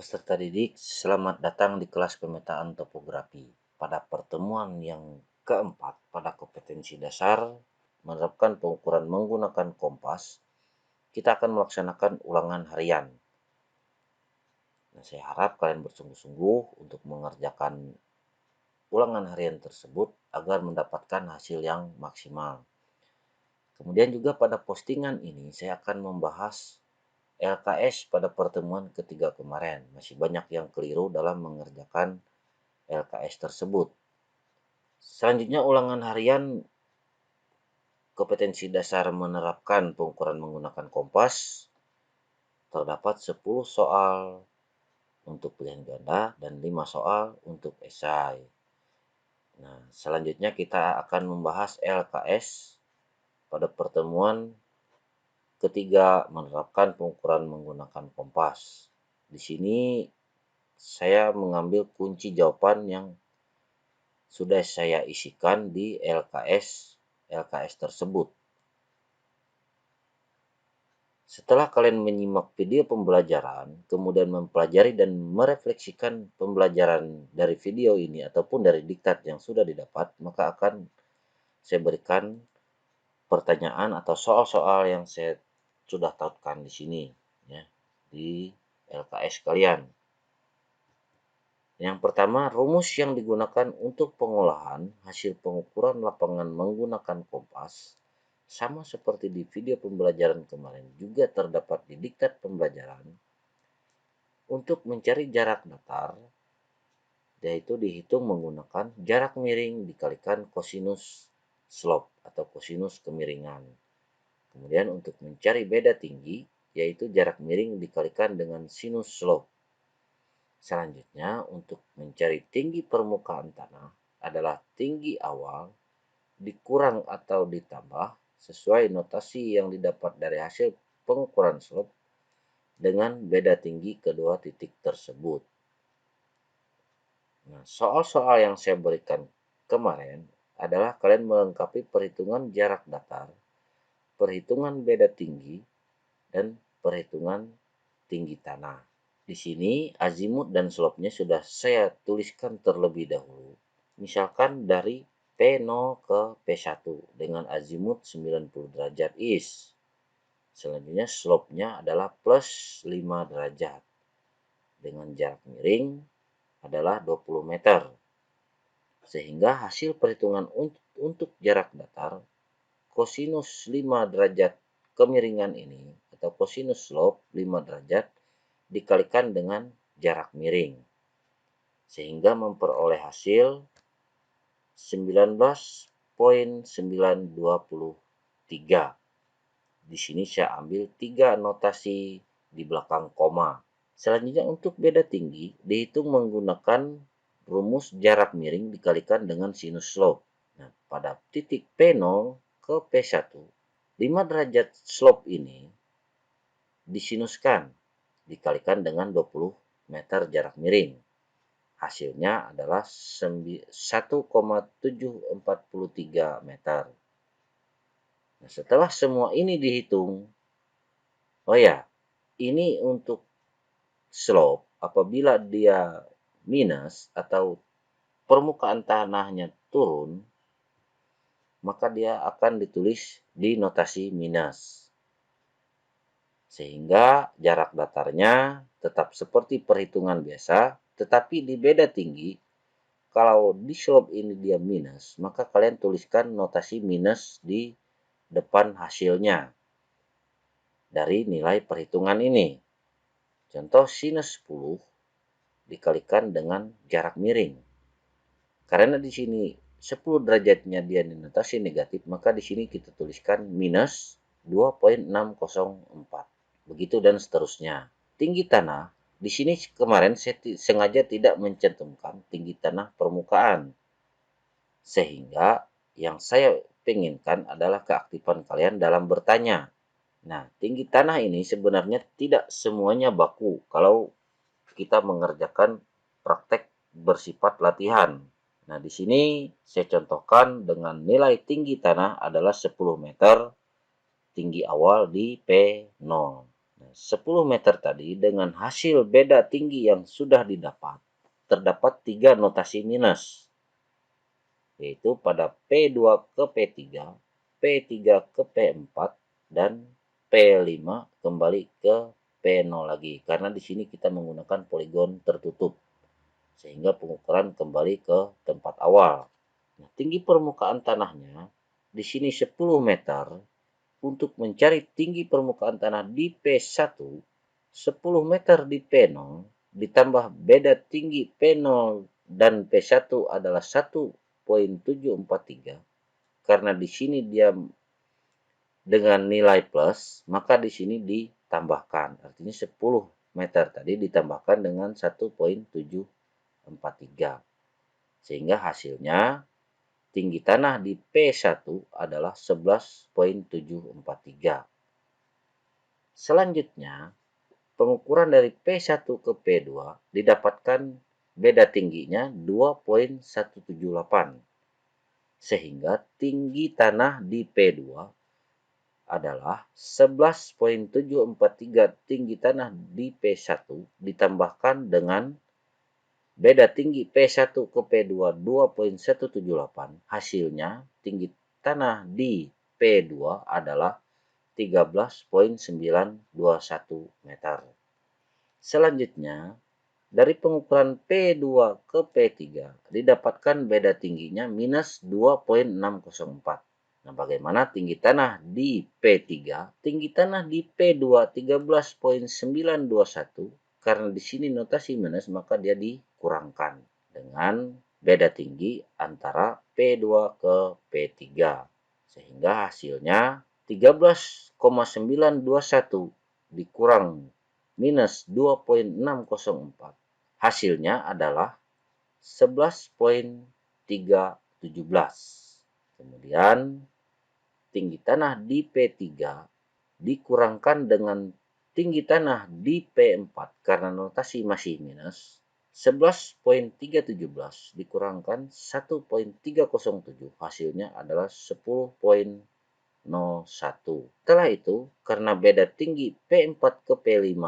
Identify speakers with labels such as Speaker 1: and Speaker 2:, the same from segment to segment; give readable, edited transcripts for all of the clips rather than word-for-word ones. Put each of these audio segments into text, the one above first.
Speaker 1: Peserta didik, selamat datang di kelas pemetaan topografi. Pada pertemuan yang keempat pada kompetensi dasar, menerapkan pengukuran menggunakan kompas, kita akan melaksanakan ulangan harian. Nah, saya harap kalian bersungguh-sungguh untuk mengerjakan ulangan harian tersebut agar mendapatkan hasil yang maksimal. Kemudian juga pada postingan ini saya akan membahas LKS pada pertemuan ketiga kemarin. Masih banyak yang keliru dalam mengerjakan LKS tersebut. Selanjutnya ulangan harian kompetensi dasar menerapkan pengukuran menggunakan kompas. Terdapat 10 soal untuk pilihan ganda dan 5 soal untuk esai. Nah, selanjutnya kita akan membahas LKS pada pertemuan ketiga menerapkan pengukuran menggunakan kompas. Di sini saya mengambil kunci jawaban yang sudah saya isikan di LKS tersebut. Setelah kalian menyimak video pembelajaran, kemudian mempelajari dan merefleksikan pembelajaran dari video ini ataupun dari diktat yang sudah didapat, maka akan saya berikan pertanyaan atau soal-soal yang saya sudah tautkan di sini, ya, di LKS kalian. Yang pertama, rumus yang digunakan untuk pengolahan hasil pengukuran lapangan menggunakan kompas sama seperti di video pembelajaran kemarin juga terdapat di diktat pembelajaran. Untuk mencari jarak datar, yaitu dihitung menggunakan jarak miring dikalikan kosinus slope atau kosinus kemiringan. Kemudian untuk mencari beda tinggi, yaitu jarak miring dikalikan dengan sinus slope. Selanjutnya, untuk mencari tinggi permukaan tanah adalah tinggi awal dikurang atau ditambah sesuai notasi yang didapat dari hasil pengukuran slope dengan beda tinggi kedua titik tersebut. Nah, soal-soal yang saya berikan kemarin adalah kalian melengkapi perhitungan jarak datar, perhitungan beda tinggi, dan perhitungan tinggi tanah. Di sini azimut dan slope-nya sudah saya tuliskan terlebih dahulu. Misalkan dari P0 ke P1 dengan azimut 90 derajat is. Selanjutnya slope-nya adalah plus 5 derajat. Dengan jarak miring adalah 20 meter. Sehingga hasil perhitungan untuk jarak datar, kosinus 5 derajat kemiringan ini, atau kosinus slope 5 derajat, dikalikan dengan jarak miring. Sehingga memperoleh hasil 19,923. Di sini saya ambil 3 notasi di belakang koma. Selanjutnya untuk beda tinggi dihitung menggunakan rumus jarak miring dikalikan dengan sinus slope. Nah, pada titik P0 ke P1, 5 derajat slope ini disinuskan dikalikan dengan 20 meter jarak miring. Hasilnya adalah 1,743 meter. Nah, setelah semua ini dihitung, oh ya, ini untuk slope apabila dia minus atau permukaan tanahnya turun, maka dia akan ditulis di notasi minus. Sehingga jarak datarnya tetap seperti perhitungan biasa, tetapi di beda tinggi. Kalau di slope ini dia minus, maka kalian tuliskan notasi minus di depan hasilnya dari nilai perhitungan ini. Contoh sinus 10 dikalikan dengan jarak miring. Karena di sini 10 derajatnya dia dinotasi negatif, maka di sini kita tuliskan minus 2,604. Begitu dan seterusnya. Tinggi tanah, di sini kemarin saya sengaja tidak mencantumkan tinggi tanah permukaan. Sehingga yang saya inginkan adalah keaktifan kalian dalam bertanya. Nah, tinggi tanah ini sebenarnya tidak semuanya baku kalau kita mengerjakan praktek bersifat latihan. Nah, di sini saya contohkan dengan nilai tinggi tanah adalah 10 meter, tinggi awal di P0. Nah, 10 meter tadi dengan hasil beda tinggi yang sudah didapat, terdapat 3 notasi minus, yaitu pada P2 ke P3, P3 ke P4, dan P5 kembali ke P0 lagi. Karena di sini kita menggunakan poligon tertutup, sehingga pengukuran kembali ke tempat awal. Nah, tinggi permukaan tanahnya di sini 10 meter. Untuk mencari tinggi permukaan tanah di P1, 10 meter di P0, ditambah beda tinggi P0 dan P1 adalah 1,743. Karena di sini dia dengan nilai plus, maka di sini ditambahkan. Artinya 10 meter tadi ditambahkan dengan 1,743. Sehingga hasilnya tinggi tanah di P1 adalah 11,743. Selanjutnya, pengukuran dari P1 ke P2 didapatkan beda tingginya 2,178. Sehingga tinggi tanah di P2 adalah 11,743 tinggi tanah di P1 ditambahkan dengan beda tinggi P1 ke P2 2,178, hasilnya tinggi tanah di P2 adalah 13,921 meter. Selanjutnya, dari pengukuran P2 ke P3 didapatkan beda tingginya minus 2,604. Nah, bagaimana tinggi tanah di P3? Tinggi tanah di P2 13,921. Karena di sini notasi minus, maka dia dikurangkan dengan beda tinggi antara P2 ke P3. Sehingga hasilnya 13,921 dikurang minus 2,604. Hasilnya adalah 11,317. Kemudian tinggi tanah di P3 dikurangkan dengan tinggi tanah di P4 karena notasi masih minus, 11,317 dikurangkan 1,307, hasilnya adalah 10,01. Setelah itu, karena beda tinggi P4 ke P5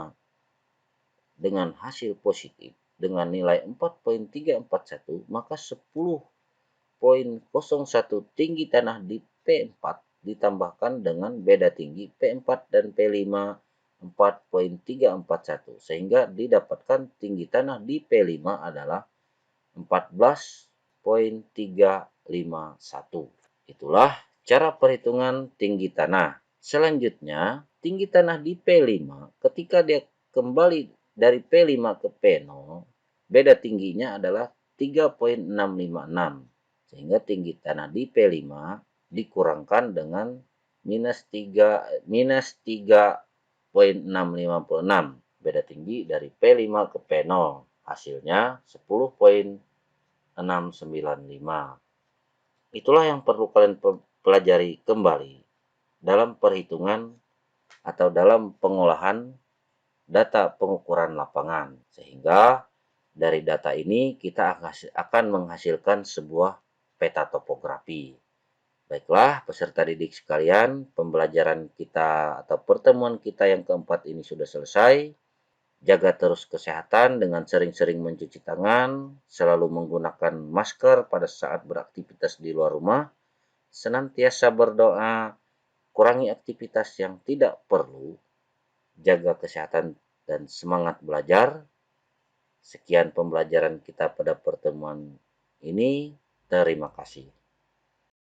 Speaker 1: dengan hasil positif dengan nilai 4,341, maka 10,01 tinggi tanah di P4 ditambahkan dengan beda tinggi P4 dan P5 4,341, sehingga didapatkan tinggi tanah di P5 adalah 14,351. Itulah cara perhitungan tinggi tanah. Selanjutnya, tinggi tanah di P5 ketika dia kembali dari P5 ke P0, beda tingginya adalah 3,656. Sehingga tinggi tanah di P5 dikurangkan dengan minus 3,656. Beda tinggi dari P5 ke P0. Hasilnya 10,695. Itulah yang perlu kalian pelajari kembali dalam perhitungan atau dalam pengolahan data pengukuran lapangan. Sehingga dari data ini kita akan menghasilkan sebuah peta topografi. Baiklah, peserta didik sekalian, pembelajaran kita atau pertemuan kita yang keempat ini sudah selesai. Jaga terus kesehatan dengan sering-sering mencuci tangan, selalu menggunakan masker pada saat beraktivitas di luar rumah, senantiasa berdoa, kurangi aktivitas yang tidak perlu, jaga kesehatan dan semangat belajar. Sekian pembelajaran kita pada pertemuan ini. Terima kasih.